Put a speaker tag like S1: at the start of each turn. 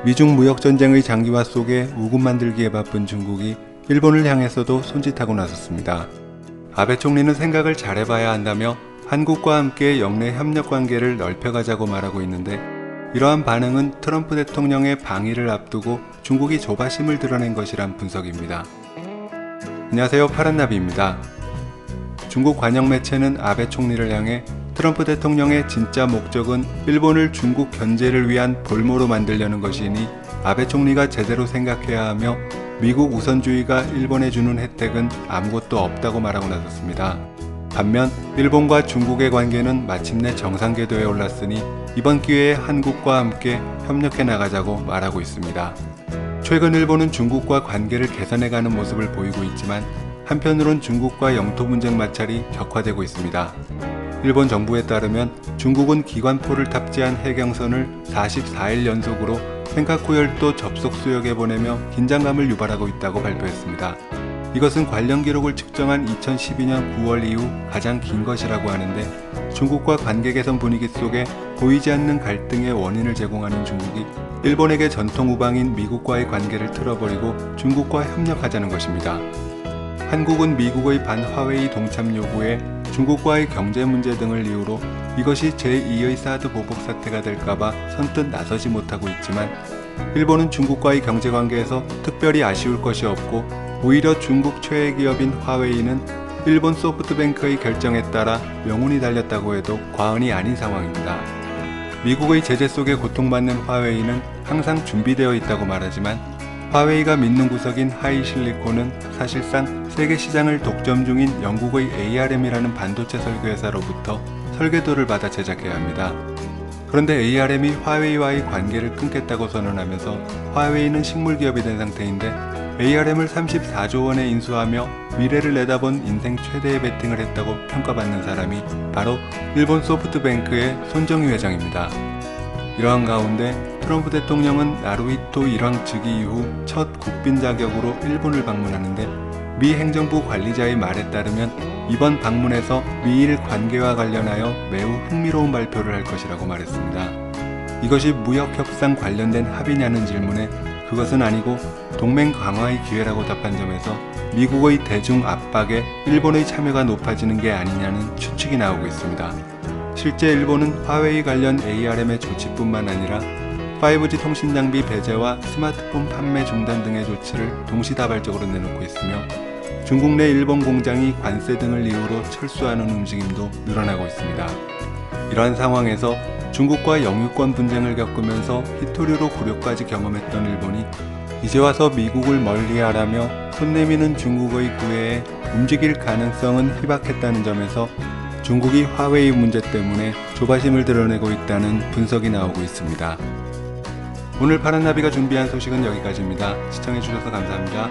S1: 미중 무역전쟁의 장기화 속에 우군 만들기에 바쁜 중국이 일본을 향해서도 손짓하고 나섰습니다. 아베 총리는 생각을 잘해봐야 한다며 한국과 함께 영내 협력 관계를 넓혀가자고 말하고 있는데, 이러한 반응은 트럼프 대통령의 방위를 앞두고 중국이 조바심을 드러낸 것이란 분석입니다. 안녕하세요, 파란나비입니다. 중국 관영 매체는 아베 총리를 향해 트럼프 대통령의 진짜 목적은 일본을 중국 견제를 위한 볼모로 만들려는 것이니 아베 총리가 제대로 생각해야 하며 미국 우선주의가 일본에 주는 혜택은 아무것도 없다고 말하고 나섰습니다. 반면 일본과 중국의 관계는 마침내 정상궤도에 올랐으니 이번 기회에 한국과 함께 협력해 나가자고 말하고 있습니다. 최근 일본은 중국과 관계를 개선해가는 모습을 보이고 있지만, 한편으론 중국과 영토 분쟁 마찰이 격화되고 있습니다. 일본 정부에 따르면 중국은 기관포를 탑재한 해경선을 44일 연속으로 센카쿠 열도 접속 수역에 보내며 긴장감을 유발하고 있다고 발표했습니다. 이것은 관련 기록을 측정한 2012년 9월 이후 가장 긴 것이라고 하는데, 중국과 관계 개선 분위기 속에 보이지 않는 갈등의 원인을 제공하는 중국이 일본에게 전통 우방인 미국과의 관계를 틀어버리고 중국과 협력하자는 것입니다. 한국은 미국의 반화웨이 동참 요구에 중국과의 경제 문제 등을 이유로 이것이 제2의 사드 보복 사태가 될까봐 선뜻 나서지 못하고 있지만, 일본은 중국과의 경제관계에서 특별히 아쉬울 것이 없고, 오히려 중국 최애 기업인 화웨이는 일본 소프트뱅크의 결정에 따라 명운이 달렸다고 해도 과언이 아닌 상황입니다. 미국의 제재 속에 고통받는 화웨이는 항상 준비되어 있다고 말하지만, 화웨이가 믿는 구석인 하이실리콘은 사실상 세계 시장을 독점 중인 영국의 ARM이라는 반도체 설계회사로부터 설계도를 받아 제작해야 합니다. 그런데 ARM이 화웨이와의 관계를 끊겠다고 선언하면서 화웨이는 식물기업이 된 상태인데, ARM을 34조 원에 인수하며 미래를 내다본 인생 최대의 베팅을 했다고 평가받는 사람이 바로 일본 소프트뱅크의 손정희 회장입니다. 이러한 가운데 트럼프 대통령은 나루히토 일왕 즉위 이후 첫 국빈 자격으로 일본을 방문하는데, 미 행정부 관리자의 말에 따르면 이번 방문에서 미일 관계와 관련하여 매우 흥미로운 발표를 할 것이라고 말했습니다. 이것이 무역협상 관련된 합의냐는 질문에 그것은 아니고 동맹 강화의 기회라고 답한 점에서 미국의 대중 압박에 일본의 참여가 높아지는 게 아니냐는 추측이 나오고 있습니다. 실제 일본은 화웨이 관련 ARM의 조치뿐만 아니라 5G 통신장비 배제와 스마트폰 판매 중단 등의 조치를 동시다발적으로 내놓고 있으며, 중국 내 일본 공장이 관세 등을 이유로 철수하는 움직임도 늘어나고 있습니다. 이러한 상황에서 중국과 영유권 분쟁을 겪으면서 희토류로 굴욕까지 경험했던 일본이 이제 와서 미국을 멀리하라며 손 내미는 중국의 구애에 움직일 가능성은 희박했다는 점에서 중국이 화웨이 문제 때문에 조바심을 드러내고 있다는 분석이 나오고 있습니다. 오늘 파란나비가 준비한 소식은 여기까지입니다. 시청해주셔서 감사합니다.